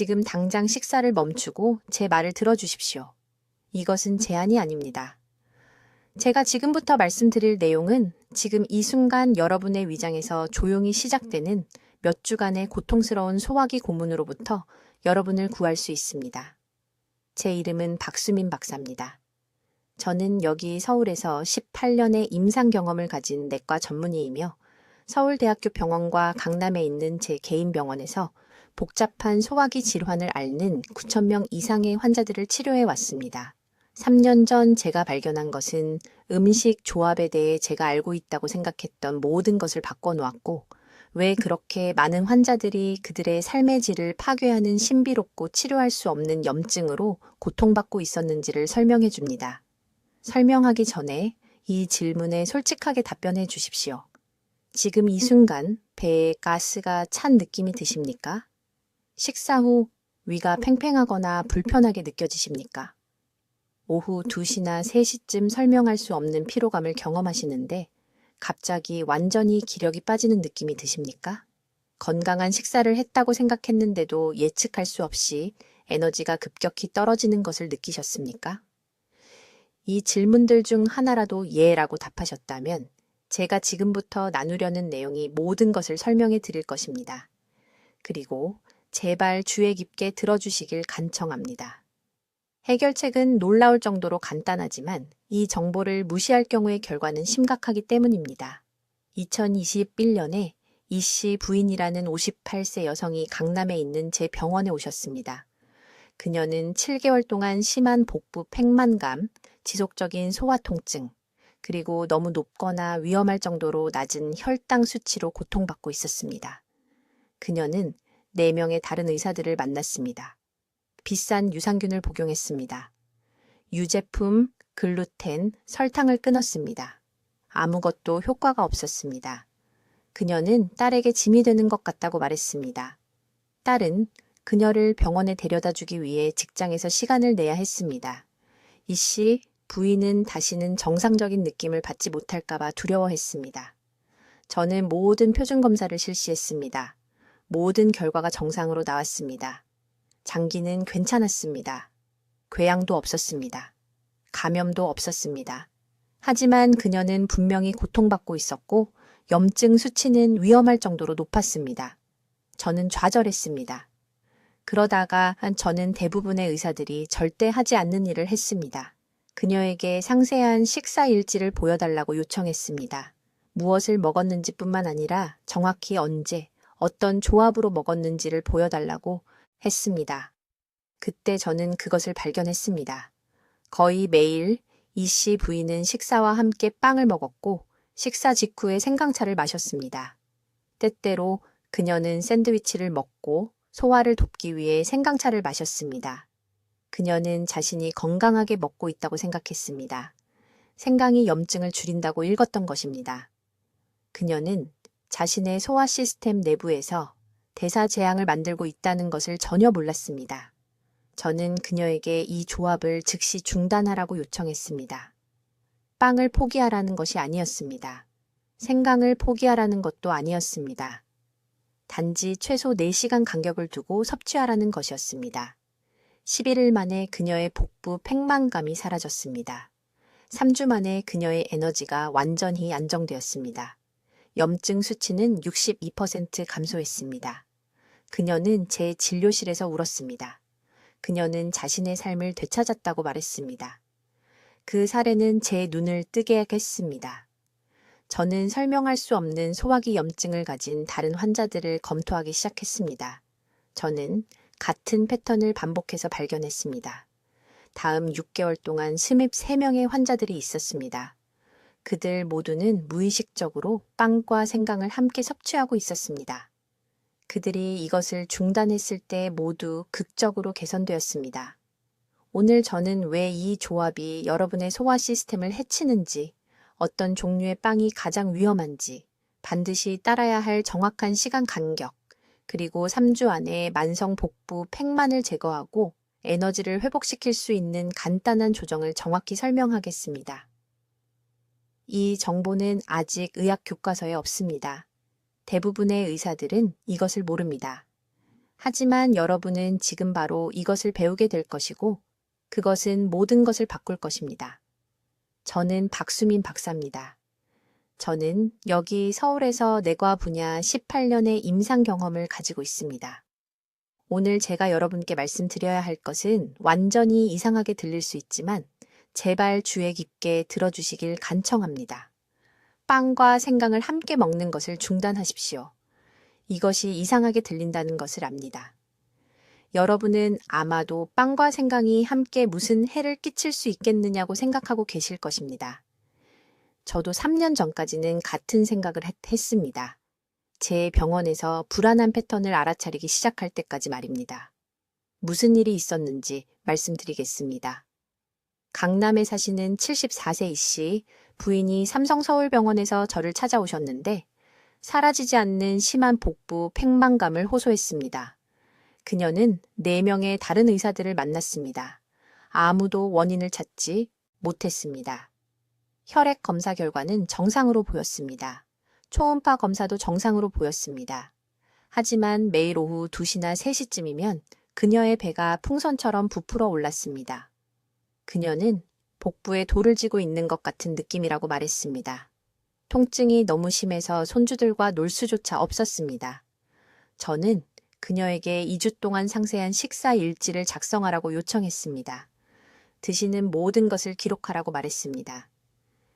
지금 당장 식사를 멈추고 제 말을 들어주십시오. 이것은 제안이 아닙니다. 제가 지금부터 말씀드릴 내용은 지금 이 순간 여러분의 위장에서 조용히 시작되는 몇 주간의 고통스러운 소화기 고문으로부터 여러분을 구할 수 있습니다. 제 이름은 박수민 박사입니다. 저는 여기 서울에서 18년의 임상 경험을 가진 내과 전문의이며 서울대학교 병원과 강남에 있는 제 개인 병원에서 복잡한 소화기 질환을 앓는 9,000명 이상의 환자들을 치료해 왔습니다. 3년 전 제가 발견한 것은 음식 조합에 대해 제가 알고 있다고 생각했던 모든 것을 바꿔놓았고 왜 그렇게 많은 환자들이 그들의 삶의 질을 파괴하는 신비롭고 치료할 수 없는 염증으로 고통받고 있었는지를 설명해 줍니다. 설명하기 전에 이 질문에 솔직하게 답변해 주십시오. 지금 이 순간 배에 가스가 찬 느낌이 드십니까? 식사 후 위가 팽팽하거나 불편하게 느껴지십니까? 오후 2시나 3시쯤 설명할 수 없는 피로감을 경험하시는데 갑자기 완전히 기력이 빠지는 느낌이 드십니까? 건강한 식사를 했다고 생각했는데도 예측할 수 없이 에너지가 급격히 떨어지는 것을 느끼셨습니까? 이 질문들 중 하나라도 예라고 답하셨다면 제가 지금부터 나누려는 내용이 모든 것을 설명해 드릴 것입니다. 그리고 제발 주의 깊게 들어주시길 간청합니다. 해결책은 놀라울 정도로 간단하지만 이 정보를 무시할 경우의 결과는 심각하기 때문입니다. 2021년에 이씨 부인이라는 58세 여성이 강남에 있는 제 병원에 오셨습니다. 그녀는 7개월 동안 심한 복부 팽만감, 지속적인 소화 통증, 그리고 너무 높거나 위험할 정도로 낮은 혈당 수치로 고통받고 있었습니다. 그녀는 4명의 다른 의사들을 만났습니다. 비싼 유산균을 복용했습니다. 유제품, 글루텐, 설탕을 끊었습니다. 아무것도 효과가 없었습니다. 그녀는 딸에게 짐이 되는 것 같다고 말했습니다. 딸은 그녀를 병원에 데려다 주기 위해 직장에서 시간을 내야 했습니다. 이씨 부인은 다시는 정상적인 느낌을 받지 못할까봐 두려워했습니다. 저는 모든 표준 검사를 실시했습니다. 모든 결과가 정상으로 나왔습니다. 장기는 괜찮았습니다. 궤양도 없었습니다. 감염도 없었습니다. 하지만 그녀는 분명히 고통받고 있었고 염증 수치는 위험할 정도로 높았습니다. 저는 좌절했습니다. 그러다가 저는 대부분의 의사들이 절대 하지 않는 일을 했습니다. 그녀에게 상세한 식사 일지를 보여달라고 요청했습니다. 무엇을 먹었는지 뿐만 아니라 정확히 언제, 어떤 조합으로 먹었는지를 보여달라고 했습니다. 그때 저는 그것을 발견했습니다. 거의 매일 이씨 부인은 식사와 함께 빵을 먹었고 식사 직후에 생강차를 마셨습니다. 때때로 그녀는 샌드위치를 먹고 소화를 돕기 위해 생강차를 마셨습니다. 그녀는 자신이 건강하게 먹고 있다고 생각했습니다. 생강이 염증을 줄인다고 읽었던 것입니다. 그녀는 자신의 소화 시스템 내부에서 대사 재앙을 만들고 있다는 것을 전혀 몰랐습니다. 저는 그녀에게 이 조합을 즉시 중단하라고 요청했습니다. 빵을 포기하라는 것이 아니었습니다. 생강을 포기하라는 것도 아니었습니다. 단지 최소 4시간 간격을 두고 섭취하라는 것이었습니다. 11일 만에 그녀의 복부 팽만감이 사라졌습니다. 3주 만에 그녀의 에너지가 완전히 안정되었습니다. 염증 수치는 62% 감소했습니다. 그녀는 제 진료실에서 울었습니다. 그녀는 자신의 삶을 되찾았다고 말했습니다. 그 사례는 제 눈을 뜨게 했습니다. 저는 설명할 수 없는 소화기 염증을 가진 다른 환자들을 검토하기 시작했습니다. 저는 같은 패턴을 반복해서 발견했습니다. 다음 6개월 동안 스밉 3명의 환자들이 있었습니다. 그들 모두는 무의식적으로 빵과 생강을 함께 섭취하고 있었습니다. 그들이 이것을 중단했을 때 모두 극적으로 개선되었습니다. 오늘 저는 왜 이 조합이 여러분의 소화 시스템을 해치는지, 어떤 종류의 빵이 가장 위험한지, 반드시 따라야 할 정확한 시간 간격, 그리고 3주 안에 만성 복부 팽만을 제거하고 에너지를 회복시킬 수 있는 간단한 조정을 정확히 설명하겠습니다. 이 정보는 아직 의학 교과서에 없습니다. 대부분의 의사들은 이것을 모릅니다. 하지만 여러분은 지금 바로 이것을 배우게 될 것이고 그것은 모든 것을 바꿀 것입니다. 저는 박수민 박사입니다. 저는 여기 서울에서 내과 분야 18년의 임상 경험을 가지고 있습니다. 오늘 제가 여러분께 말씀드려야 할 것은 완전히 이상하게 들릴 수 있지만 제발 주의 깊게 들어주시길 간청합니다. 빵과 생강을 함께 먹는 것을 중단하십시오. 이것이 이상하게 들린다는 것을 압니다. 여러분은 아마도 빵과 생강이 함께 무슨 해를 끼칠 수 있겠느냐고 생각하고 계실 것입니다. 저도 3년 전까지는 같은 생각을 했습니다. 제 병원에서 불안한 패턴을 알아차리기 시작할 때까지 말입니다. 무슨 일이 있었는지 말씀드리겠습니다. 강남에 사시는 74세 이씨, 부인이 삼성서울병원에서 저를 찾아오셨는데 사라지지 않는 심한 복부 팽만감을 호소했습니다. 그녀는 4명의 다른 의사들을 만났습니다. 아무도 원인을 찾지 못했습니다. 혈액 검사 결과는 정상으로 보였습니다. 초음파 검사도 정상으로 보였습니다. 하지만 매일 오후 2시나 3시쯤이면 그녀의 배가 풍선처럼 부풀어 올랐습니다. 그녀는 복부에 돌을 쥐고 있는 것 같은 느낌이라고 말했습니다. 통증이 너무 심해서 손주들과 놀 수조차 없었습니다. 저는 그녀에게 2주 동안 상세한 식사 일지를 작성하라고 요청했습니다. 드시는 모든 것을 기록하라고 말했습니다.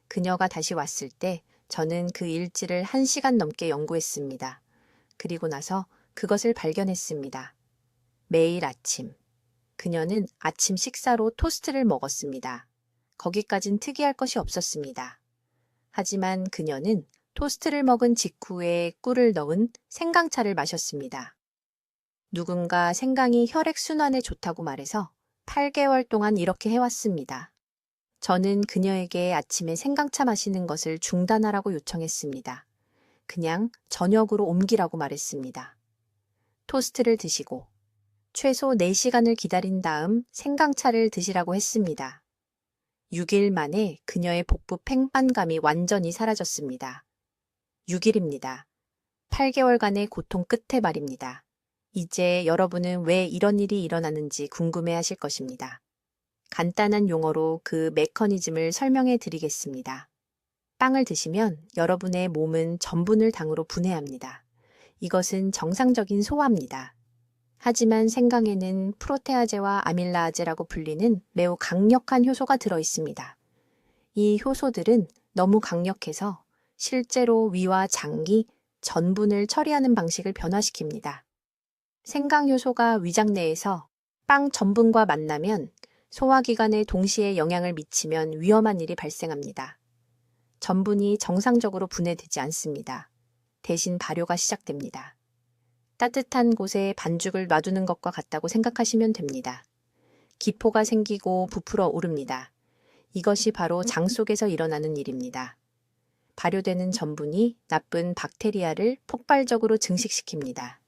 그녀가 다시 왔을 때 저는 그 일지를 1시간 넘게 연구했습니다. 그리고 나서 그것을 발견했습니다. 매일 아침. 그녀는 아침 식사로 토스트를 먹었습니다. 거기까진 특이할 것이 없었습니다. 하지만 그녀는 토스트를 먹은 직후에 꿀을 넣은 생강차를 마셨습니다. 누군가 생강이 혈액순환에 좋다고 말해서 8개월 동안 이렇게 해왔습니다. 저는 그녀에게 아침에 생강차 마시는 것을 중단하라고 요청했습니다. 그냥 저녁으로 옮기라고 말했습니다. 토스트를 드시고 최소 4시간을 기다린 다음 생강차를 드시라고 했습니다. 6일 만에 그녀의 복부 팽만감이 완전히 사라졌습니다. 6일입니다. 8개월간의 고통 끝에 말입니다. 이제 여러분은 왜 이런 일이 일어나는지 궁금해하실 것입니다. 간단한 용어로 그 메커니즘을 설명해 드리겠습니다. 빵을 드시면 여러분의 몸은 전분을 당으로 분해합니다. 이것은 정상적인 소화입니다. 하지만 생강에는 프로테아제와 아밀라아제라고 불리는 매우 강력한 효소가 들어 있습니다. 이 효소들은 너무 강력해서 실제로 위와 장기, 전분을 처리하는 방식을 변화시킵니다. 생강 효소가 위장 내에서 빵 전분과 만나면 소화기관에 동시에 영향을 미치면 위험한 일이 발생합니다. 전분이 정상적으로 분해되지 않습니다. 대신 발효가 시작됩니다. 따뜻한 곳에 반죽을 놔두는 것과 같다고 생각하시면 됩니다. 기포가 생기고 부풀어 오릅니다. 이것이 바로 장 속에서 일어나는 일입니다. 발효되는 전분이 나쁜 박테리아를 폭발적으로 증식시킵니다.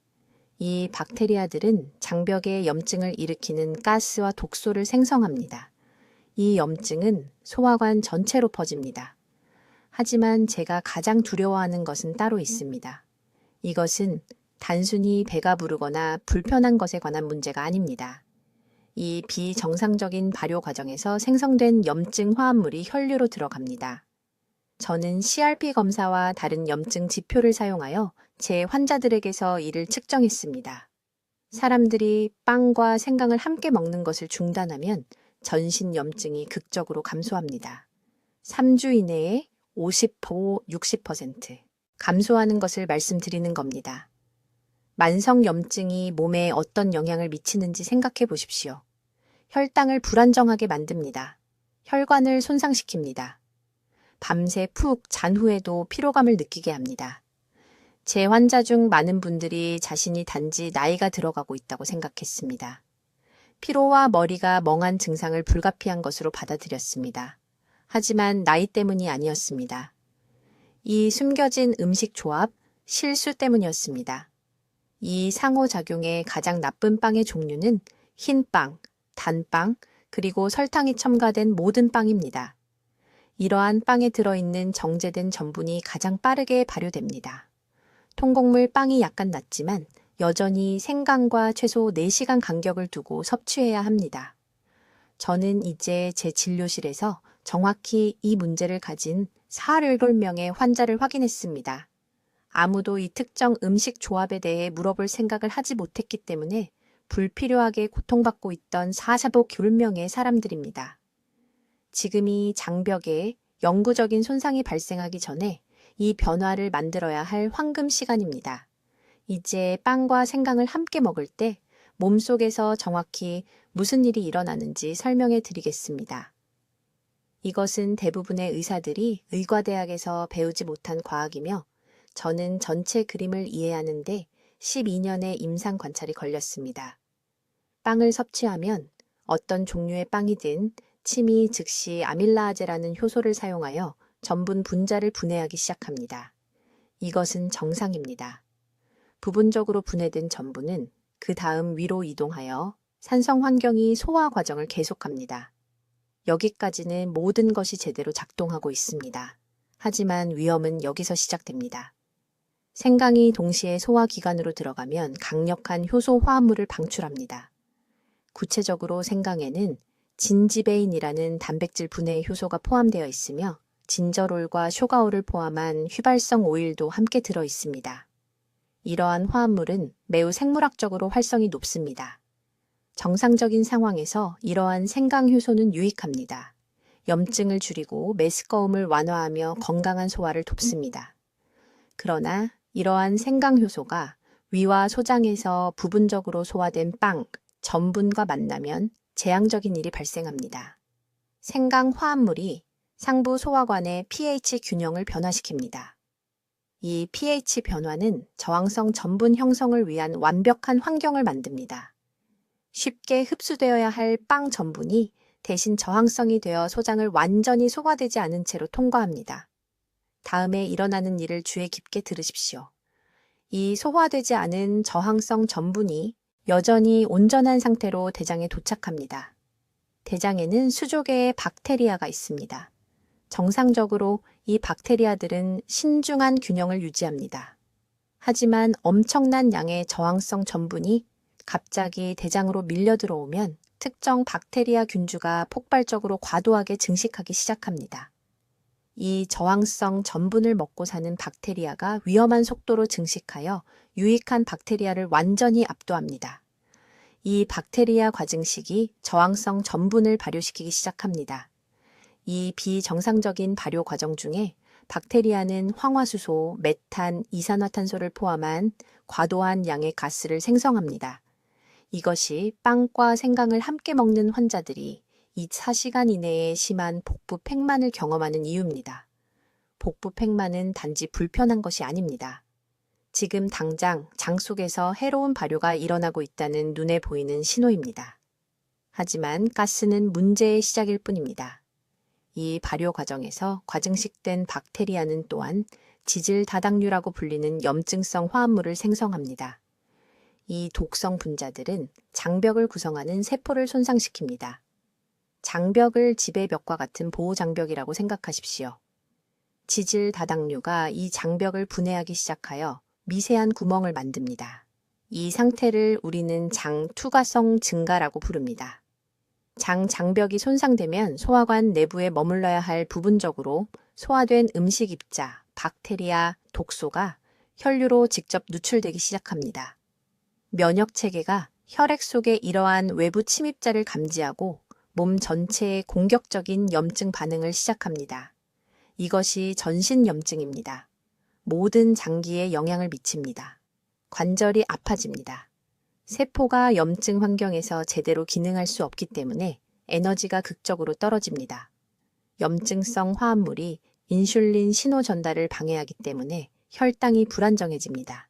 이 박테리아들은 장벽에 염증을 일으키는 가스와 독소를 생성합니다. 이 염증은 소화관 전체로 퍼집니다. 하지만 제가 가장 두려워하는 것은 따로 있습니다. 이것은 단순히 배가 부르거나 불편한 것에 관한 문제가 아닙니다. 이 비정상적인 발효 과정에서 생성된 염증 화합물이 혈류로 들어갑니다. 저는 CRP 검사와 다른 염증 지표를 사용하여 제 환자들에게서 이를 측정했습니다. 사람들이 빵과 생강을 함께 먹는 것을 중단하면 전신 염증이 극적으로 감소합니다. 3주 이내에 50% 감소하는 것을 말씀드리는 겁니다. 만성 염증이 몸에 어떤 영향을 미치는지 생각해 보십시오. 혈당을 불안정하게 만듭니다. 혈관을 손상시킵니다. 밤새 푹 잔 후에도 피로감을 느끼게 합니다. 제 환자 중 많은 분들이 자신이 단지 나이가 들어가고 있다고 생각했습니다. 피로와 머리가 멍한 증상을 불가피한 것으로 받아들였습니다. 하지만 나이 때문이 아니었습니다. 이 숨겨진 음식 조합, 실수 때문이었습니다. 이 상호작용의 가장 나쁜 빵의 종류는 흰빵, 단빵, 그리고 설탕이 첨가된 모든 빵입니다. 이러한 빵에 들어있는 정제된 전분이 가장 빠르게 발효됩니다. 통곡물 빵이 약간 낮지만 여전히 생강과 최소 4시간 간격을 두고 섭취해야 합니다. 저는 이제 제 진료실에서 정확히 이 문제를 가진 47명의 환자를 확인했습니다. 아무도 이 특정 음식 조합에 대해 물어볼 생각을 하지 못했기 때문에 불필요하게 고통받고 있던 45명의 사람들입니다. 지금 이 장벽에 영구적인 손상이 발생하기 전에 이 변화를 만들어야 할 황금 시간입니다. 이제 빵과 생강을 함께 먹을 때 몸속에서 정확히 무슨 일이 일어나는지 설명해 드리겠습니다. 이것은 대부분의 의사들이 의과대학에서 배우지 못한 과학이며 저는 전체 그림을 이해하는데 12년의 임상 관찰이 걸렸습니다. 빵을 섭취하면 어떤 종류의 빵이든 침이 즉시 아밀라아제라는 효소를 사용하여 전분 분자를 분해하기 시작합니다. 이것은 정상입니다. 부분적으로 분해된 전분은 그 다음 위로 이동하여 산성 환경이 소화 과정을 계속합니다. 여기까지는 모든 것이 제대로 작동하고 있습니다. 하지만 위험은 여기서 시작됩니다. 생강이 동시에 소화기관으로 들어가면 강력한 효소 화합물을 방출합니다. 구체적으로 생강에는 진지베인이라는 단백질 분해 효소가 포함되어 있으며 진저롤과 쇼가올을 포함한 휘발성 오일도 함께 들어 있습니다. 이러한 화합물은 매우 생물학적으로 활성이 높습니다. 정상적인 상황에서 이러한 생강 효소는 유익합니다. 염증을 줄이고 메스꺼움을 완화하며 건강한 소화를 돕습니다. 그러나 이러한 생강 효소가 위와 소장에서 부분적으로 소화된 빵, 전분과 만나면 재앙적인 일이 발생합니다. 생강 화합물이 상부 소화관의 pH 균형을 변화시킵니다. 이 pH 변화는 저항성 전분 형성을 위한 완벽한 환경을 만듭니다. 쉽게 흡수되어야 할 빵 전분이 대신 저항성이 되어 소장을 완전히 소화되지 않은 채로 통과합니다. 다음에 일어나는 일을 주의 깊게 들으십시오. 이 소화되지 않은 저항성 전분이 여전히 온전한 상태로 대장에 도착합니다. 대장에는 수조 개의 박테리아가 있습니다. 정상적으로 이 박테리아들은 신중한 균형을 유지합니다. 하지만 엄청난 양의 저항성 전분이 갑자기 대장으로 밀려 들어오면 특정 박테리아 균주가 폭발적으로 과도하게 증식하기 시작합니다. 이 저항성 전분을 먹고 사는 박테리아가 위험한 속도로 증식하여 유익한 박테리아를 완전히 압도합니다. 이 박테리아 과증식이 저항성 전분을 발효시키기 시작합니다. 이 비정상적인 발효 과정 중에 박테리아는 황화수소, 메탄, 이산화탄소를 포함한 과도한 양의 가스를 생성합니다. 이것이 빵과 생강을 함께 먹는 환자들이 24시간 이내에 심한 복부 팽만을 경험하는 이유입니다. 복부 팽만은 단지 불편한 것이 아닙니다. 지금 당장 장 속에서 해로운 발효가 일어나고 있다는 눈에 보이는 신호입니다. 하지만 가스는 문제의 시작일 뿐입니다. 이 발효 과정에서 과증식된 박테리아는 또한 지질 다당류라고 불리는 염증성 화합물을 생성합니다. 이 독성 분자들은 장벽을 구성하는 세포를 손상시킵니다. 장벽을 지배벽과 같은 보호 장벽이라고 생각하십시오. 지질 다당류가 이 장벽을 분해하기 시작하여 미세한 구멍을 만듭니다. 이 상태를 우리는 장 투과성 증가라고 부릅니다. 장벽이 손상되면 소화관 내부에 머물러야 할 부분적으로 소화된 음식 입자, 박테리아, 독소가 혈류로 직접 누출되기 시작합니다. 면역 체계가 혈액 속의 이러한 외부 침입자를 감지하고 몸 전체에 공격적인 염증 반응을 시작합니다. 이것이 전신염증입니다. 모든 장기에 영향을 미칩니다. 관절이 아파집니다. 세포가 염증 환경에서 제대로 기능할 수 없기 때문에 에너지가 극적으로 떨어집니다. 염증성 화합물이 인슐린 신호 전달을 방해하기 때문에 혈당이 불안정해집니다.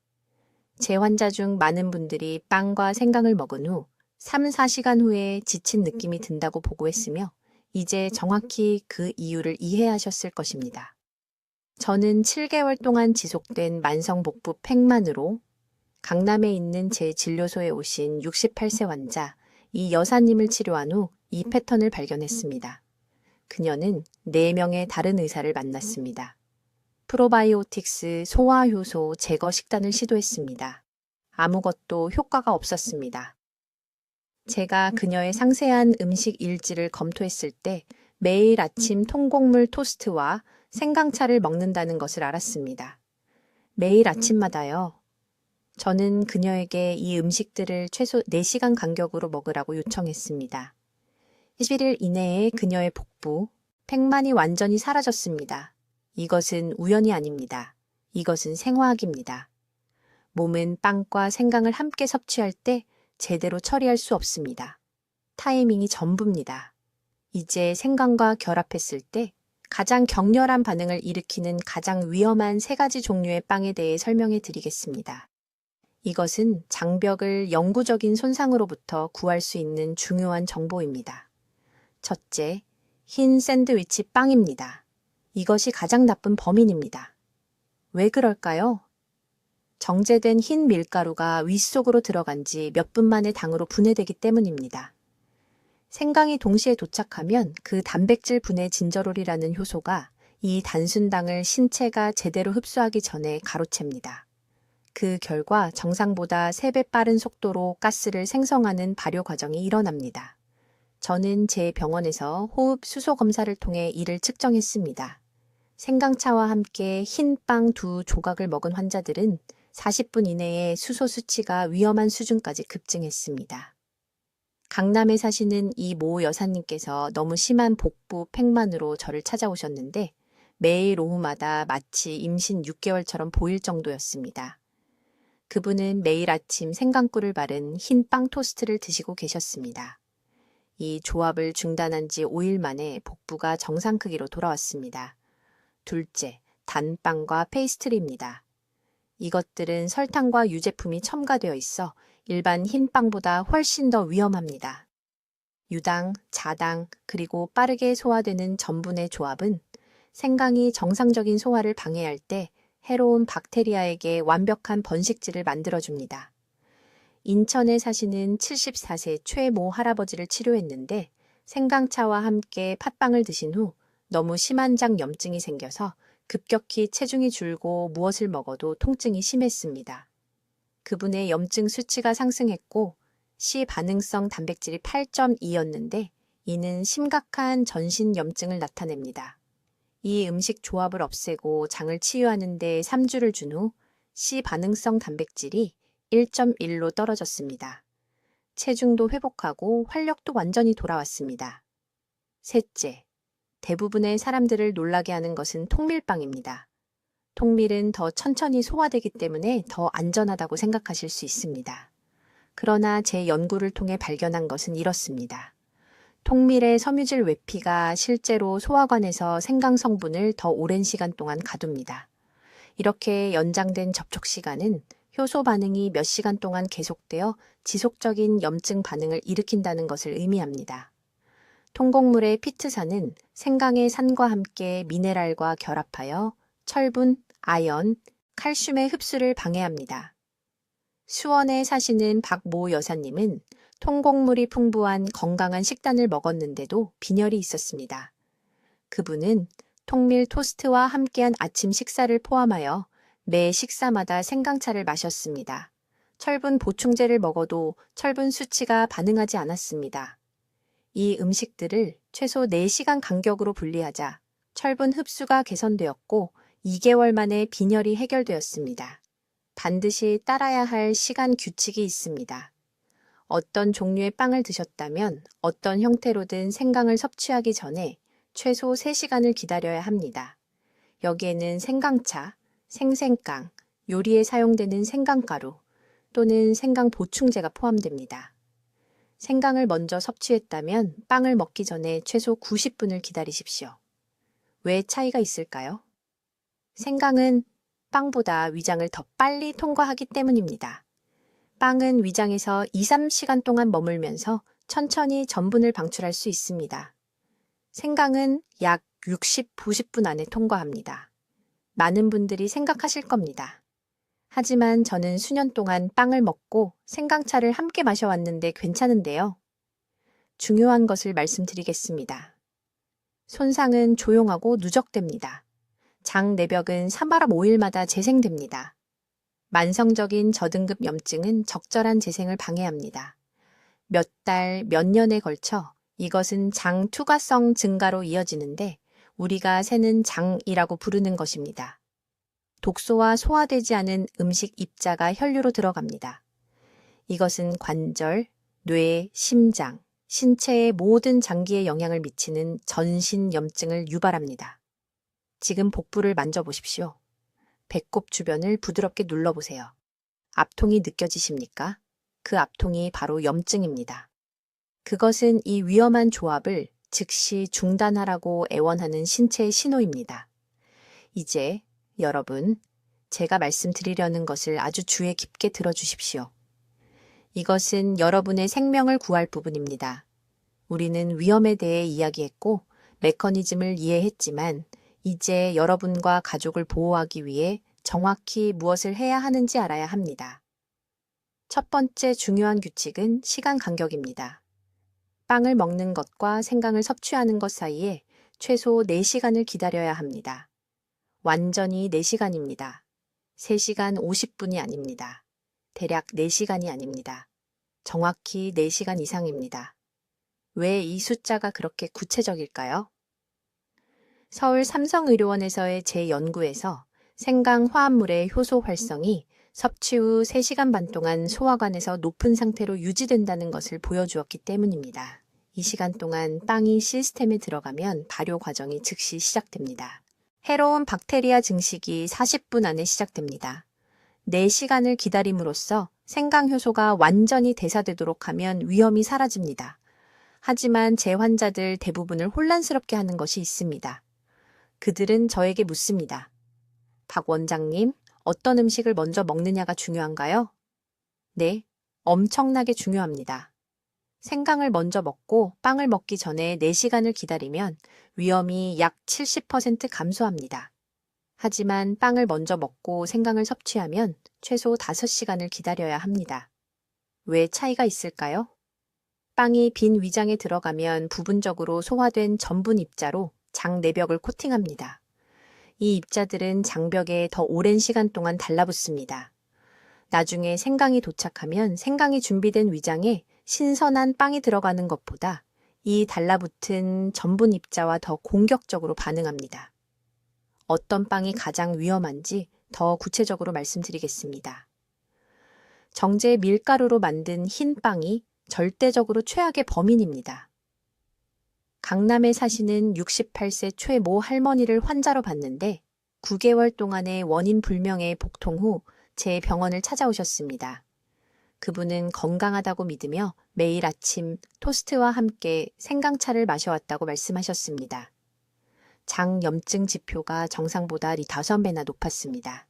제 환자 중 많은 분들이 빵과 생강을 먹은 후 3-4시간 후에 지친 느낌이 든다고 보고했으며 이제 정확히 그 이유를 이해하셨을 것입니다. 저는 7개월 동안 지속된 만성 복부 팽만으로 강남에 있는 제 진료소에 오신 68세 환자 이 여사님을 치료한 후 이 패턴을 발견했습니다. 그녀는 4명의 다른 의사를 만났습니다. 프로바이오틱스 소화효소 제거 식단을 시도했습니다. 아무것도 효과가 없었습니다. 제가 그녀의 상세한 음식 일지를 검토했을 때 매일 아침 통곡물 토스트와 생강차를 먹는다는 것을 알았습니다. 매일 아침마다요. 저는 그녀에게 이 음식들을 최소 4시간 간격으로 먹으라고 요청했습니다. 11일 이내에 그녀의 복부, 팽만이 완전히 사라졌습니다. 이것은 우연이 아닙니다. 이것은 생화학입니다. 몸은 빵과 생강을 함께 섭취할 때 제대로 처리할 수 없습니다. 타이밍이 전부입니다. 이제 생강과 결합했을 때 가장 격렬한 반응을 일으키는 가장 위험한 3가지 종류의 빵에 대해 설명해 드리겠습니다. 이것은 장벽을 영구적인 손상으로부터 구할 수 있는 중요한 정보입니다. 첫째, 흰 샌드위치 빵입니다. 이것이 가장 나쁜 범인입니다. 왜 그럴까요? 정제된 흰 밀가루가 위 속으로 들어간 지 몇 분 만에 당으로 분해되기 때문입니다. 생강이 동시에 도착하면 그 단백질 분해 진저롤이라는 효소가 이 단순당을 신체가 제대로 흡수하기 전에 가로챕니다. 그 결과 정상보다 3배 빠른 속도로 가스를 생성하는 발효 과정이 일어납니다. 저는 제 병원에서 호흡 수소 검사를 통해 이를 측정했습니다. 생강차와 함께 흰 빵 2조각을 먹은 환자들은 40분 이내에 수소 수치가 위험한 수준까지 급증했습니다. 강남에 사시는 이 모 여사님께서 너무 심한 복부 팽만으로 저를 찾아오셨는데 매일 오후마다 마치 임신 6개월처럼 보일 정도였습니다. 그분은 매일 아침 생강꿀을 바른 흰 빵 토스트를 드시고 계셨습니다. 이 조합을 중단한 지 5일 만에 복부가 정상 크기로 돌아왔습니다. 둘째, 단빵과 페이스트리입니다. 이것들은 설탕과 유제품이 첨가되어 있어 일반 흰 빵보다 훨씬 더 위험합니다. 유당, 자당, 그리고 빠르게 소화되는 전분의 조합은 생강이 정상적인 소화를 방해할 때 해로운 박테리아에게 완벽한 번식지를 만들어줍니다. 인천에 사시는 74세 최모 할아버지를 치료했는데 생강차와 함께 팥빵을 드신 후 너무 심한 장 염증이 생겨서 급격히 체중이 줄고 무엇을 먹어도 통증이 심했습니다. 그분의 염증 수치가 상승했고 시 반응성 단백질이 8.2였는데 이는 심각한 전신 염증을 나타냅니다. 이 음식 조합을 없애고 장을 치유하는 데 3주를 준 후 시 반응성 단백질이 1.1로 떨어졌습니다. 체중도 회복하고 활력도 완전히 돌아왔습니다. 셋째, 대부분의 사람들을 놀라게 하는 것은 통밀빵입니다. 통밀은 더 천천히 소화되기 때문에 더 안전하다고 생각하실 수 있습니다. 그러나 제 연구를 통해 발견한 것은 이렇습니다. 통밀의 섬유질 외피가 실제로 소화관에서 생강 성분을 더 오랜 시간 동안 가둡니다. 이렇게 연장된 접촉 시간은 효소 반응이 몇 시간 동안 계속되어 지속적인 염증 반응을 일으킨다는 것을 의미합니다. 통곡물의 피트산은 생강의 산과 함께 미네랄과 결합하여 철분, 아연, 칼슘의 흡수를 방해합니다. 수원에 사시는 박모 여사님은 통곡물이 풍부한 건강한 식단을 먹었는데도 빈혈이 있었습니다. 그분은 통밀 토스트와 함께한 아침 식사를 포함하여 매 식사마다 생강차를 마셨습니다. 철분 보충제를 먹어도 철분 수치가 반응하지 않았습니다. 이 음식들을 최소 4시간 간격으로 분리하자 철분 흡수가 개선되었고 2개월 만에 빈혈이 해결되었습니다. 반드시 따라야 할 시간 규칙이 있습니다. 어떤 종류의 빵을 드셨다면 어떤 형태로든 생강을 섭취하기 전에 최소 3시간을 기다려야 합니다. 여기에는 생강차, 생생강, 요리에 사용되는 생강가루 또는 생강 보충제가 포함됩니다. 생강을 먼저 섭취했다면 빵을 먹기 전에 최소 90분을 기다리십시오. 왜 차이가 있을까요? 생강은 빵보다 위장을 더 빨리 통과하기 때문입니다. 빵은 위장에서 2-3시간 동안 머물면서 천천히 전분을 방출할 수 있습니다. 생강은 약 60-90분 안에 통과합니다. 많은 분들이 생각하실 겁니다. 하지만 저는 수년 동안 빵을 먹고 생강차를 함께 마셔왔는데 괜찮은데요. 중요한 것을 말씀드리겠습니다. 손상은 조용하고 누적됩니다. 장 내벽은 3-5일마다 재생됩니다. 만성적인 저등급 염증은 적절한 재생을 방해합니다. 몇 달, 몇 년에 걸쳐 이것은 장 투과성 증가로 이어지는데 우리가 새는 장이라고 부르는 것입니다. 독소와 소화되지 않은 음식 입자가 혈류로 들어갑니다. 이것은 관절, 뇌, 심장, 신체의 모든 장기에 영향을 미치는 전신 염증을 유발합니다. 지금 복부를 만져보십시오. 배꼽 주변을 부드럽게 눌러보세요. 압통이 느껴지십니까? 그 압통이 바로 염증입니다. 그것은 이 위험한 조합을 즉시 중단하라고 애원하는 신체의 신호입니다. 이제 여러분, 제가 말씀드리려는 것을 아주 주의 깊게 들어주십시오. 이것은 여러분의 생명을 구할 부분입니다. 우리는 위험에 대해 이야기했고 메커니즘을 이해했지만 이제 여러분과 가족을 보호하기 위해 정확히 무엇을 해야 하는지 알아야 합니다. 첫 번째 중요한 규칙은 시간 간격입니다. 빵을 먹는 것과 생강을 섭취하는 것 사이에 최소 4시간을 기다려야 합니다. 완전히 4시간입니다. 3시간 50분이 아닙니다. 대략 4시간이 아닙니다. 정확히 4시간 이상입니다. 왜 이 숫자가 그렇게 구체적일까요? 서울 삼성의료원에서의 제 연구에서 생강 화합물의 효소 활성이 섭취 후 3시간 반 동안 소화관에서 높은 상태로 유지된다는 것을 보여주었기 때문입니다. 이 시간 동안 빵이 시스템에 들어가면 발효 과정이 즉시 시작됩니다. 해로운 박테리아 증식이 40분 안에 시작됩니다. 4시간을 기다림으로써 생강 효소가 완전히 대사되도록 하면 위험이 사라집니다. 하지만 제 환자들 대부분을 혼란스럽게 하는 것이 있습니다. 그들은 저에게 묻습니다. 박 원장님, 어떤 음식을 먼저 먹느냐가 중요한가요? 네, 엄청나게 중요합니다. 생강을 먼저 먹고 빵을 먹기 전에 4시간을 기다리면 위험이 약 70% 감소합니다. 하지만 빵을 먼저 먹고 생강을 섭취하면 최소 5시간을 기다려야 합니다. 왜 차이가 있을까요? 빵이 빈 위장에 들어가면 부분적으로 소화된 전분 입자로 장 내벽을 코팅합니다. 이 입자들은 장벽에 더 오랜 시간 동안 달라붙습니다. 나중에 생강이 도착하면 생강이 준비된 위장에 신선한 빵이 들어가는 것보다 이 달라붙은 전분 입자와 더 공격적으로 반응합니다. 어떤 빵이 가장 위험한지 더 구체적으로 말씀드리겠습니다. 정제 밀가루로 만든 흰 빵이 절대적으로 최악의 범인입니다. 강남에 사시는 68세 최모 할머니를 환자로 봤는데 9개월 동안의 원인 불명의 복통 후 제 병원을 찾아오셨습니다. 그분은 건강하다고 믿으며 매일 아침 토스트와 함께 생강차를 마셔왔다고 말씀하셨습니다. 장 염증 지표가 정상보다 5배나 높았습니다.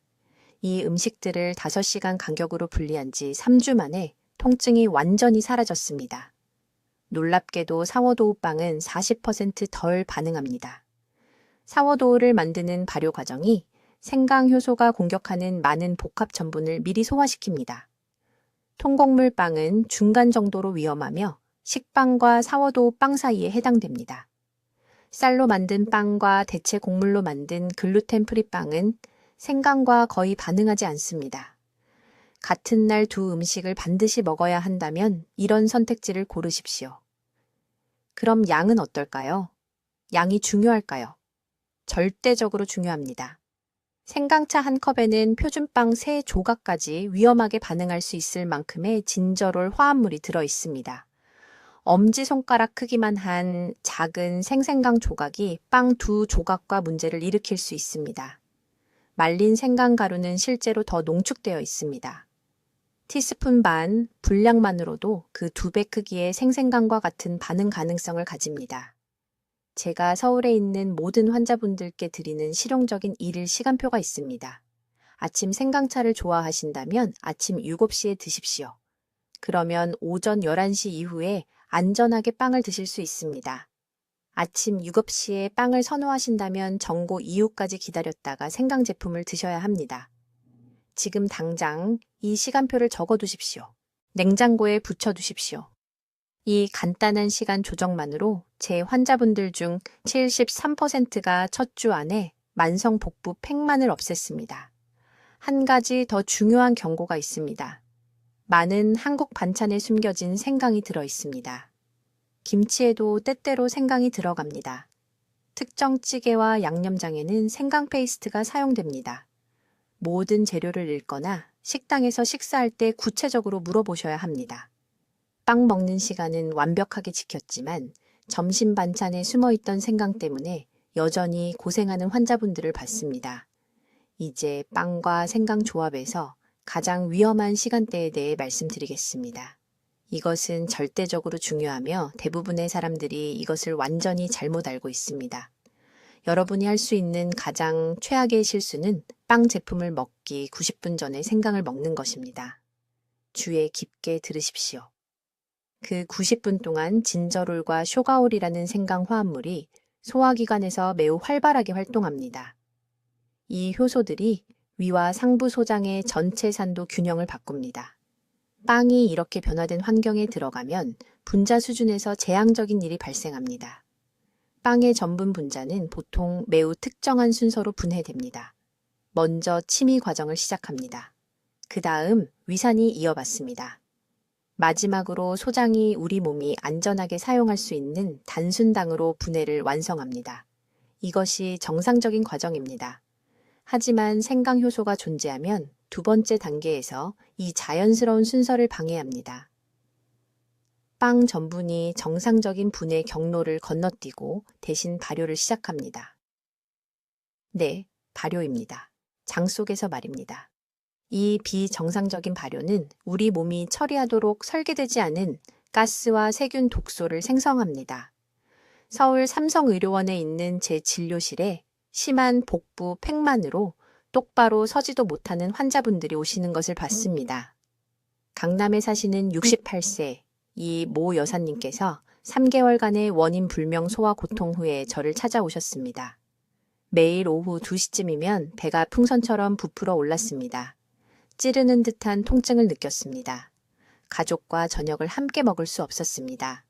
이 음식들을 5시간 간격으로 분리한 지 3주 만에 통증이 완전히 사라졌습니다. 놀랍게도 사워도우 빵은 40% 덜 반응합니다. 사워도우를 만드는 발효 과정이 생강 효소가 공격하는 많은 복합 전분을 미리 소화시킵니다. 통곡물 빵은 중간 정도로 위험하며 식빵과 사워도우 빵 사이에 해당됩니다. 쌀로 만든 빵과 대체 곡물로 만든 글루텐 프리 빵은 생강과 거의 반응하지 않습니다. 같은 날 두 음식을 반드시 먹어야 한다면 이런 선택지를 고르십시오. 그럼 양은 어떨까요? 양이 중요할까요? 절대적으로 중요합니다. 생강차 한 컵에는 표준빵 3조각까지 위험하게 반응할 수 있을 만큼의 진저롤 화합물이 들어 있습니다. 엄지손가락 크기만 한 작은 생생강 조각이 빵 2조각과 문제를 일으킬 수 있습니다. 말린 생강 가루는 실제로 더 농축되어 있습니다. 티스푼 반 분량만으로도 그 2배 크기의 생생강과 같은 반응 가능성을 가집니다. 제가 서울에 있는 모든 환자분들께 드리는 실용적인 일일 시간표가 있습니다. 아침 생강차를 좋아하신다면 아침 7시에 드십시오. 그러면 오전 11시 이후에 안전하게 빵을 드실 수 있습니다. 아침 7시에 빵을 선호하신다면 정고 이후까지 기다렸다가 생강 제품을 드셔야 합니다. 지금 당장 이 시간표를 적어두십시오. 냉장고에 붙여두십시오. 이 간단한 시간 조정만으로 제 환자분들 중 73%가 첫 주 안에 만성 복부 팽만을 없앴습니다. 한 가지 더 중요한 경고가 있습니다. 많은 한국 반찬에 숨겨진 생강이 들어 있습니다. 김치에도 때때로 생강이 들어갑니다. 특정 찌개와 양념장에는 생강 페이스트가 사용됩니다. 모든 재료를 읽거나 식당에서 식사할 때 구체적으로 물어보셔야 합니다. 빵 먹는 시간은 완벽하게 지켰지만 점심 반찬에 숨어있던 생강 때문에 여전히 고생하는 환자분들을 봤습니다. 이제 빵과 생강 조합에서 가장 위험한 시간대에 대해 말씀드리겠습니다. 이것은 절대적으로 중요하며 대부분의 사람들이 이것을 완전히 잘못 알고 있습니다. 여러분이 할 수 있는 가장 최악의 실수는 빵 제품을 먹기 90분 전에 생강을 먹는 것입니다. 주의 깊게 들으십시오. 그 90분 동안 진저롤과 쇼가올이라는 생강 화합물이 소화기관에서 매우 활발하게 활동합니다. 이 효소들이 위와 상부 소장의 전체 산도 균형을 바꿉니다. 빵이 이렇게 변화된 환경에 들어가면 분자 수준에서 재앙적인 일이 발생합니다. 빵의 전분 분자는 보통 매우 특정한 순서로 분해됩니다. 먼저 침이 과정을 시작합니다. 그 다음 위산이 이어받습니다. 마지막으로 소장이 우리 몸이 안전하게 사용할 수 있는 단순당으로 분해를 완성합니다. 이것이 정상적인 과정입니다. 하지만 생강 효소가 존재하면 두 번째 단계에서 이 자연스러운 순서를 방해합니다. 빵 전분이 정상적인 분해 경로를 건너뛰고 대신 발효를 시작합니다. 네, 발효입니다. 장 속에서 말입니다. 이 비정상적인 발효는 우리 몸이 처리하도록 설계되지 않은 가스와 세균 독소를 생성합니다. 서울 삼성의료원에 있는 제 진료실에 심한 복부 팽만으로 똑바로 서지도 못하는 환자분들이 오시는 것을 봤습니다. 강남에 사시는 68세 이 모 여사님께서 3개월간의 원인 불명 소화 고통 후에 저를 찾아오셨습니다. 매일 오후 2시쯤이면 배가 풍선처럼 부풀어 올랐습니다. 찌르는 듯한 통증을 느꼈습니다. 가족과 저녁을 함께 먹을 수 없었습니다.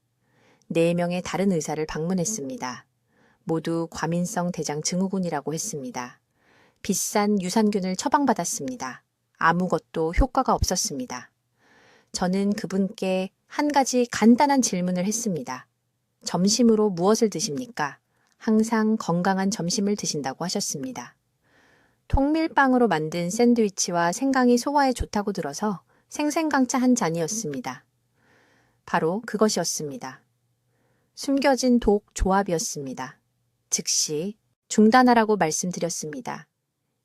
4명의 다른 의사를 방문했습니다. 모두 과민성 대장 증후군이라고 했습니다. 비싼 유산균을 처방받았습니다. 아무것도 효과가 없었습니다. 저는 그분께 한 가지 간단한 질문을 했습니다. 점심으로 무엇을 드십니까? 항상 건강한 점심을 드신다고 하셨습니다. 통밀빵으로 만든 샌드위치와 생강이 소화에 좋다고 들어서 생생강차 한 잔이었습니다. 바로 그것이었습니다. 숨겨진 독 조합이었습니다. 즉시 중단하라고 말씀드렸습니다.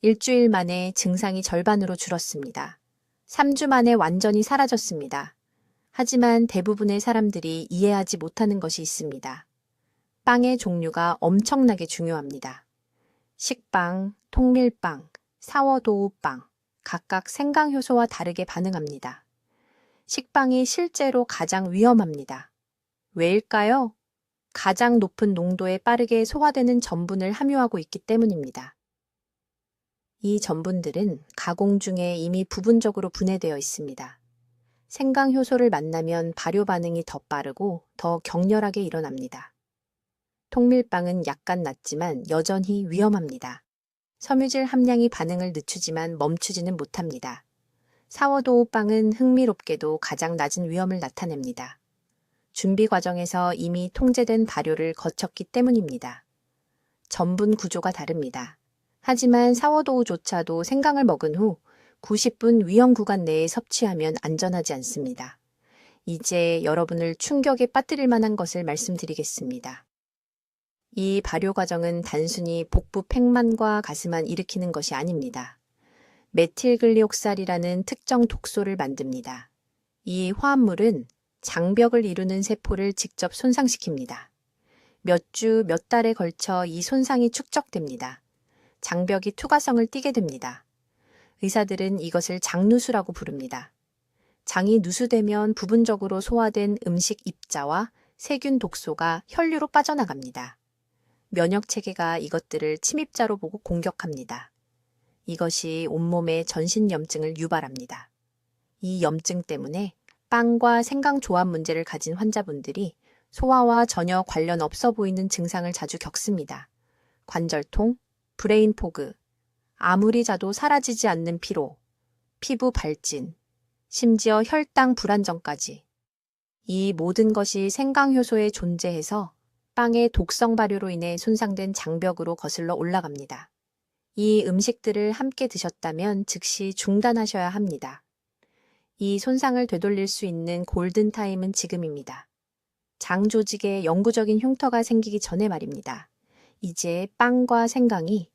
일주일 만에 증상이 절반으로 줄었습니다. 3주 만에 완전히 사라졌습니다. 하지만 대부분의 사람들이 이해하지 못하는 것이 있습니다. 빵의 종류가 엄청나게 중요합니다. 식빵, 통밀빵, 사워도우빵, 각각 생강 효소와 다르게 반응합니다. 식빵이 실제로 가장 위험합니다. 왜일까요? 가장 높은 농도에 빠르게 소화되는 전분을 함유하고 있기 때문입니다. 이 전분들은 가공 중에 이미 부분적으로 분해되어 있습니다. 생강 효소를 만나면 발효 반응이 더 빠르고 더 격렬하게 일어납니다. 통밀빵은 약간 낮지만 여전히 위험합니다. 섬유질 함량이 반응을 늦추지만 멈추지는 못합니다. 사워도우 빵은 흥미롭게도 가장 낮은 위험을 나타냅니다. 준비 과정에서 이미 통제된 발효를 거쳤기 때문입니다. 전분 구조가 다릅니다. 하지만 사워도우조차도 생강을 먹은 후 90분 위험 구간 내에 섭취하면 안전하지 않습니다. 이제 여러분을 충격에 빠뜨릴 만한 것을 말씀드리겠습니다. 이 발효 과정은 단순히 복부 팽만과 가스만 일으키는 것이 아닙니다. 메틸글리옥살이라는 특정 독소를 만듭니다. 이 화합물은 장벽을 이루는 세포를 직접 손상시킵니다. 몇 주, 몇 달에 걸쳐 이 손상이 축적됩니다. 장벽이 투과성을 띠게 됩니다. 의사들은 이것을 장누수라고 부릅니다. 장이 누수되면 부분적으로 소화된 음식 입자와 세균 독소가 혈류로 빠져나갑니다. 면역 체계가 이것들을 침입자로 보고 공격합니다. 이것이 온몸에 전신염증을 유발합니다. 이 염증 때문에 빵과 생강 조합 문제를 가진 환자분들이 소화와 전혀 관련 없어 보이는 증상을 자주 겪습니다. 관절통, 브레인 포그, 아무리 자도 사라지지 않는 피로, 피부 발진, 심지어 혈당 불안정까지. 이 모든 것이 생강효소에 존재해서 빵의 독성 발효로 인해 손상된 장벽으로 거슬러 올라갑니다. 이 음식들을 함께 드셨다면 즉시 중단하셔야 합니다. 이 손상을 되돌릴 수 있는 골든타임은 지금입니다. 장 조직에 영구적인 흉터가 생기기 전에 말입니다. 이제 빵과 생강이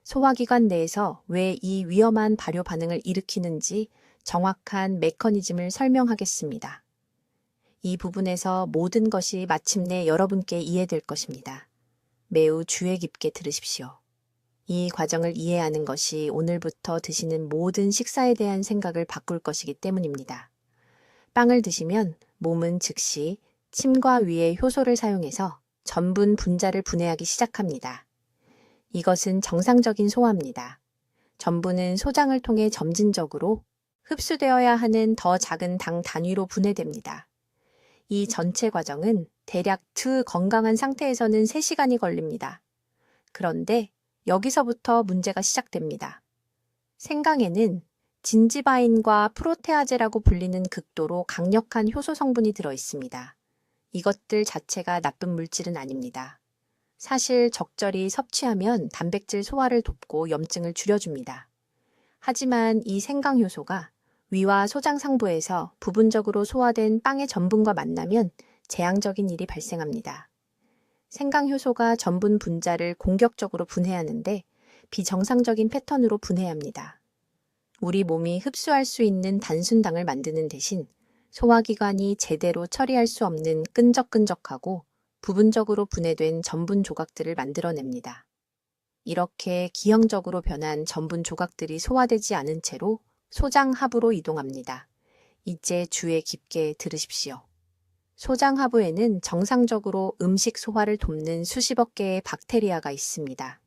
소화기관 내에서 왜 이 위험한 발효 반응을 일으키는지 정확한 메커니즘을 설명하겠습니다. 이 부분에서 모든 것이 마침내 여러분께 이해될 것입니다. 매우 주의 깊게 들으십시오. 이 과정을 이해하는 것이 오늘부터 드시는 모든 식사에 대한 생각을 바꿀 것이기 때문입니다. 빵을 드시면 몸은 즉시 침과 위의 효소를 사용해서 전분 분자를 분해하기 시작합니다. 이것은 정상적인 소화입니다. 전분은 소장을 통해 점진적으로 흡수되어야 하는 더 작은 당 단위로 분해됩니다. 이 전체 과정은 대략 건강한 상태에서는 3시간이 걸립니다. 그런데 여기서부터 문제가 시작됩니다. 생강에는 진지바인과 프로테아제라고 불리는 극도로 강력한 효소 성분이 들어 있습니다. 이것들 자체가 나쁜 물질은 아닙니다. 사실 적절히 섭취하면 단백질 소화를 돕고 염증을 줄여줍니다. 하지만 이 생강효소가 위와 소장 상부에서 부분적으로 소화된 빵의 전분과 만나면 재앙적인 일이 발생합니다. 생강효소가 전분 분자를 공격적으로 분해하는데 비정상적인 패턴으로 분해합니다. 우리 몸이 흡수할 수 있는 단순당을 만드는 대신 소화기관이 제대로 처리할 수 없는 끈적끈적하고 부분적으로 분해된 전분 조각들을 만들어냅니다. 이렇게 기형적으로 변한 전분 조각들이 소화되지 않은 채로 소장 하부로 이동합니다. 이제 주의 깊게 들으십시오. 소장 하부에는 정상적으로 음식 소화를 돕는 수십억 개의 박테리아가 있습니다.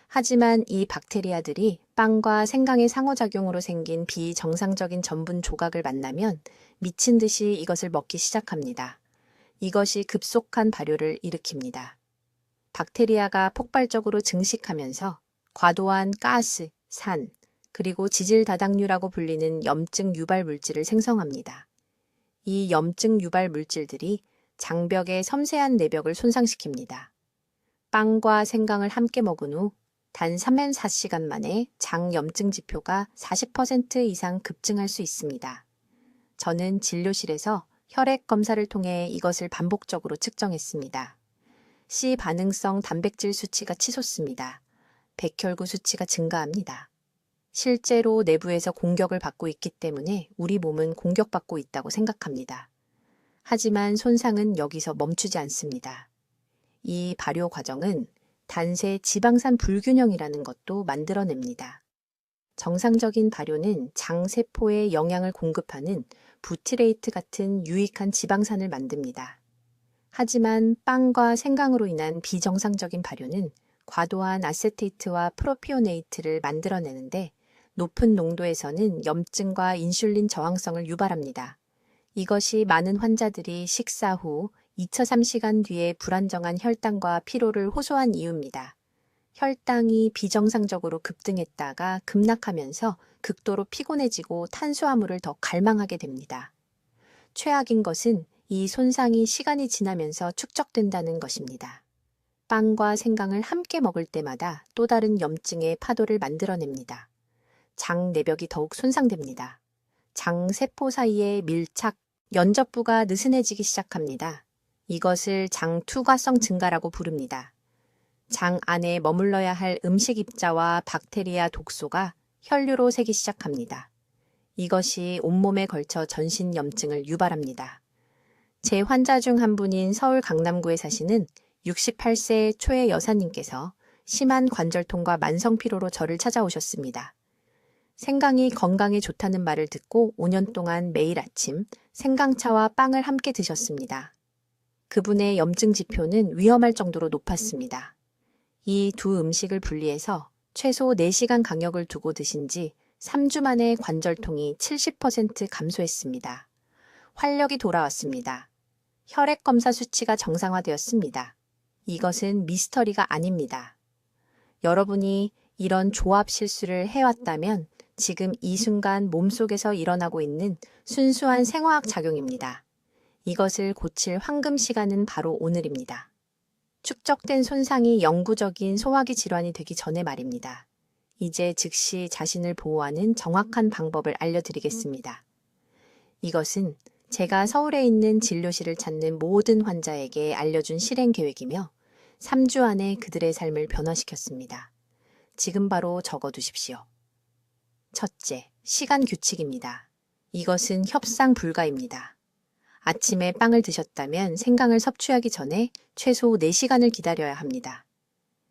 하지만 이 박테리아들이 빵과 생강의 상호작용으로 생긴 비정상적인 전분 조각을 만나면 미친 듯이 이것을 먹기 시작합니다. 이것이 급속한 발효를 일으킵니다. 박테리아가 폭발적으로 증식하면서 과도한 가스, 산, 그리고 지질다당류라고 불리는 염증 유발 물질을 생성합니다. 이 염증 유발 물질들이 장벽의 섬세한 내벽을 손상시킵니다. 빵과 생강을 함께 먹은 후 단 3-4시간 만에 장 염증 지표가 40% 이상 급증할 수 있습니다. 저는 진료실에서 혈액 검사를 통해 이것을 반복적으로 측정했습니다. C 반응성 단백질 수치가 치솟습니다. 백혈구 수치가 증가합니다. 실제로 내부에서 공격을 받고 있기 때문에 우리 몸은 공격받고 있다고 생각합니다. 하지만 손상은 여기서 멈추지 않습니다. 이 발효 과정은 단세 지방산 불균형이라는 것도 만들어냅니다. 정상적인 발효는 장세포에 영양을 공급하는 부티레이트 같은 유익한 지방산을 만듭니다. 하지만 빵과 생강으로 인한 비정상적인 발효는 과도한 아세테이트와 프로피오네이트를 만들어내는데 높은 농도에서는 염증과 인슐린 저항성을 유발합니다. 이것이 많은 환자들이 식사 후 2-3시간 뒤에 불안정한 혈당과 피로를 호소한 이유입니다. 혈당이 비정상적으로 급등했다가 급락하면서 극도로 피곤해지고 탄수화물을 더 갈망하게 됩니다. 최악인 것은 이 손상이 시간이 지나면서 축적된다는 것입니다. 빵과 생강을 함께 먹을 때마다 또 다른 염증의 파도를 만들어냅니다. 장 내벽이 더욱 손상됩니다. 장 세포 사이의 밀착, 연접부가 느슨해지기 시작합니다. 이것을 장 투과성 증가라고 부릅니다. 장 안에 머물러야 할 음식 입자와 박테리아 독소가 혈류로 새기 시작합니다. 이것이 온몸에 걸쳐 전신 염증을 유발합니다. 제 환자 중 한 분인 서울 강남구에 사시는 68세 초의 여사님께서 심한 관절통과 만성피로로 저를 찾아오셨습니다. 생강이 건강에 좋다는 말을 듣고 5년 동안 매일 아침 생강차와 빵을 함께 드셨습니다. 그분의 염증 지표는 위험할 정도로 높았습니다. 이 두 음식을 분리해서 최소 4시간 간격을 두고 드신 지 3주 만에 관절통이 70% 감소했습니다. 활력이 돌아왔습니다. 혈액 검사 수치가 정상화되었습니다. 이것은 미스터리가 아닙니다. 여러분이 이런 조합 실수를 해왔다면 지금 이 순간 몸속에서 일어나고 있는 순수한 생화학 작용입니다. 이것을 고칠 황금 시간은 바로 오늘입니다. 축적된 손상이 영구적인 소화기 질환이 되기 전에 말입니다. 이제 즉시 자신을 보호하는 정확한 방법을 알려드리겠습니다. 이것은 제가 서울에 있는 진료실을 찾는 모든 환자에게 알려준 실행 계획이며 3주 안에 그들의 삶을 변화시켰습니다. 지금 바로 적어두십시오. 첫째, 시간 규칙입니다. 이것은 협상 불가입니다. 아침에 빵을 드셨다면 생강을 섭취하기 전에 최소 4시간을 기다려야 합니다.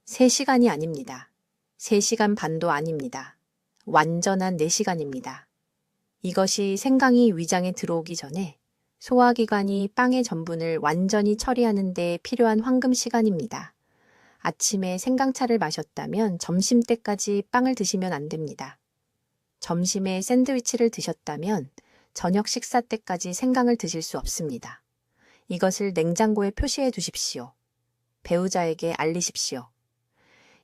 3시간이 아닙니다. 3시간 반도 아닙니다. 완전한 4시간입니다. 이것이 생강이 위장에 들어오기 전에 소화기관이 빵의 전분을 완전히 처리하는 데 필요한 황금 시간입니다. 아침에 생강차를 마셨다면 점심때까지 빵을 드시면 안 됩니다. 점심에 샌드위치를 드셨다면 저녁 식사 때까지 생강을 드실 수 없습니다. 이것을 냉장고에 표시해 두십시오. 배우자에게 알리십시오.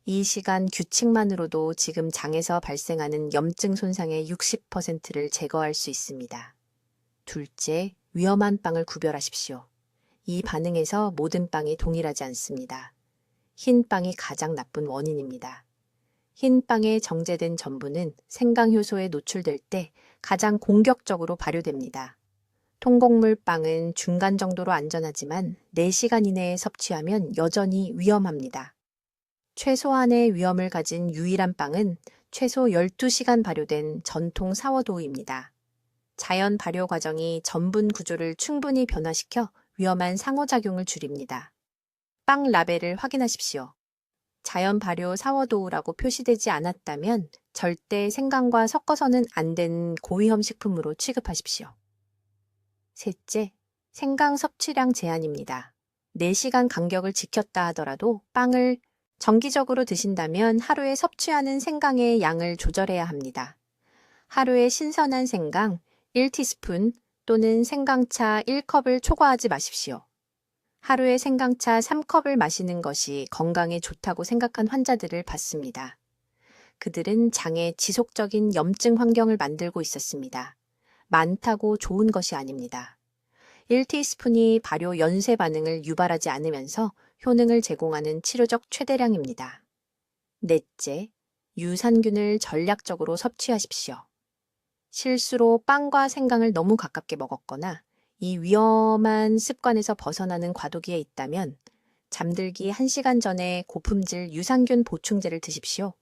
이 시간 규칙만으로도 지금 장에서 발생하는 염증 손상의 60%를 제거할 수 있습니다. 둘째, 위험한 빵을 구별하십시오. 이 반응에서 모든 빵이 동일하지 않습니다. 흰 빵이 가장 나쁜 원인입니다. 흰 빵에 정제된 전분은 생강효소에 노출될 때 가장 공격적으로 발효됩니다. 통곡물 빵은 중간 정도로 안전하지만 4시간 이내에 섭취하면 여전히 위험합니다. 최소한의 위험을 가진 유일한 빵은 최소 12시간 발효된 전통 사워도우입니다. 자연 발효 과정이 전분 구조를 충분히 변화시켜 위험한 상호작용을 줄입니다. 빵 라벨을 확인하십시오. 자연 발효 사워도우라고 표시되지 않았다면 절대 생강과 섞어서는 안 되는 고위험 식품으로 취급하십시오. 셋째, 생강 섭취량 제한입니다. 4시간 간격을 지켰다 하더라도 빵을 정기적으로 드신다면 하루에 섭취하는 생강의 양을 조절해야 합니다. 하루에 신선한 생강 1티스푼 또는 생강차 1컵을 초과하지 마십시오. 하루에 생강차 3컵을 마시는 것이 건강에 좋다고 생각한 환자들을 봤습니다. 그들은 장에 지속적인 염증 환경을 만들고 있었습니다. 많다고 좋은 것이 아닙니다. 1티스푼이 발효 연쇄 반응을 유발하지 않으면서 효능을 제공하는 치료적 최대량입니다. 넷째, 유산균을 전략적으로 섭취하십시오. 실수로 빵과 생강을 너무 가깝게 먹었거나 이 위험한 습관에서 벗어나는 과도기에 있다면 잠들기 1시간 전에 고품질 유산균 보충제를 드십시오.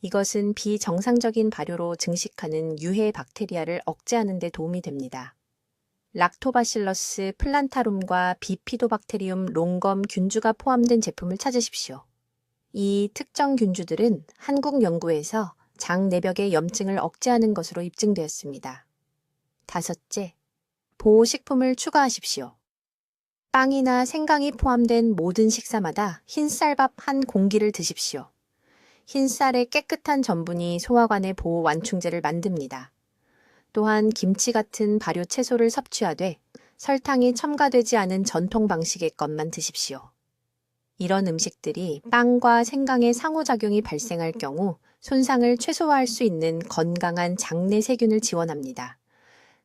이것은 비정상적인 발효로 증식하는 유해 박테리아를 억제하는 데 도움이 됩니다. 락토바실러스 플란타룸과 비피도박테리움 롱검 균주가 포함된 제품을 찾으십시오. 이 특정 균주들은 한국 연구에서 장 내벽의 염증을 억제하는 것으로 입증되었습니다. 다섯째, 보호식품을 추가하십시오. 빵이나 생강이 포함된 모든 식사마다 흰쌀밥 한 공기를 드십시오. 흰쌀의 깨끗한 전분이 소화관의 보호 완충제를 만듭니다. 또한 김치 같은 발효 채소를 섭취하되 설탕이 첨가되지 않은 전통 방식의 것만 드십시오. 이런 음식들이 빵과 생강의 상호작용이 발생할 경우 손상을 최소화할 수 있는 건강한 장내 세균을 지원합니다.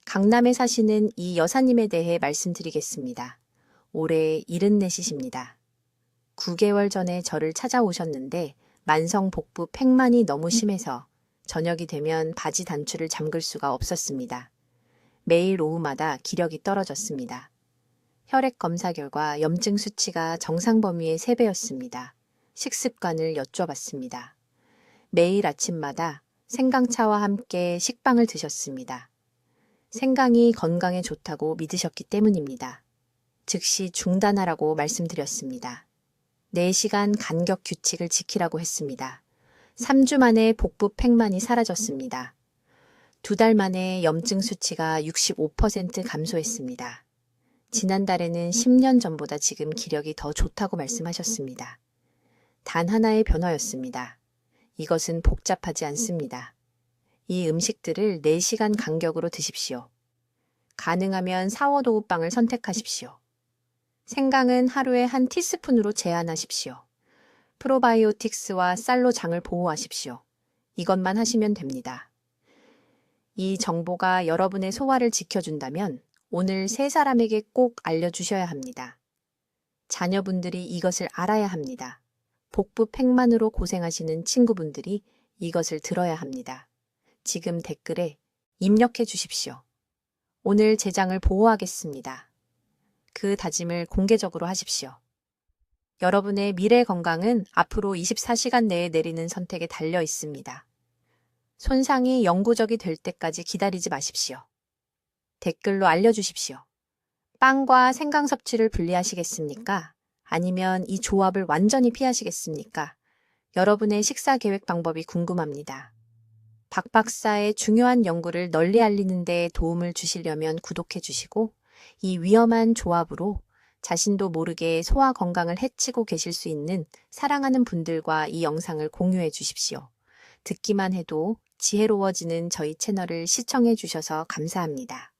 강남에 사시는 이 여사님에 대해 말씀드리겠습니다. 올해 74이십니다. 9개월 전에 저를 찾아오셨는데 만성 복부 팽만이 너무 심해서 저녁이 되면 바지 단추를 잠글 수가 없었습니다. 매일 오후마다 기력이 떨어졌습니다. 혈액 검사 결과 염증 수치가 정상 범위의 3배였습니다. 식습관을 여쭤봤습니다. 매일 아침마다 생강차와 함께 식빵을 드셨습니다. 생강이 건강에 좋다고 믿으셨기 때문입니다. 즉시 중단하라고 말씀드렸습니다. 4시간 간격 규칙을 지키라고 했습니다. 3주 만에 복부 팽만이 사라졌습니다. 2달 만에 염증 수치가 65% 감소했습니다. 지난달에는 10년 전보다 지금 기력이 더 좋다고 말씀하셨습니다. 단 하나의 변화였습니다. 이것은 복잡하지 않습니다. 이 음식들을 4시간 간격으로 드십시오. 가능하면 사워도우빵을 선택하십시오. 생강은 하루에 한 티스푼으로 제한하십시오. 프로바이오틱스와 쌀로 장을 보호하십시오. 이것만 하시면 됩니다. 이 정보가 여러분의 소화를 지켜준다면 오늘 세 사람에게 꼭 알려주셔야 합니다. 자녀분들이 이것을 알아야 합니다. 복부 팽만으로 고생하시는 친구분들이 이것을 들어야 합니다. 지금 댓글에 입력해 주십시오. 오늘 제 장을 보호하겠습니다. 그 다짐을 공개적으로 하십시오. 여러분의 미래 건강은 앞으로 24시간 내에 내리는 선택에 달려 있습니다. 손상이 영구적이 될 때까지 기다리지 마십시오. 댓글로 알려주십시오. 빵과 생강 섭취를 분리하시겠습니까? 아니면 이 조합을 완전히 피하시겠습니까? 여러분의 식사 계획 방법이 궁금합니다. 박 박사의 중요한 연구를 널리 알리는 데 도움을 주시려면 구독해 주시고 이 위험한 조합으로 자신도 모르게 소화 건강을 해치고 계실 수 있는 사랑하는 분들과 이 영상을 공유해 주십시오. 듣기만 해도 지혜로워지는 저희 채널을 시청해 주셔서 감사합니다.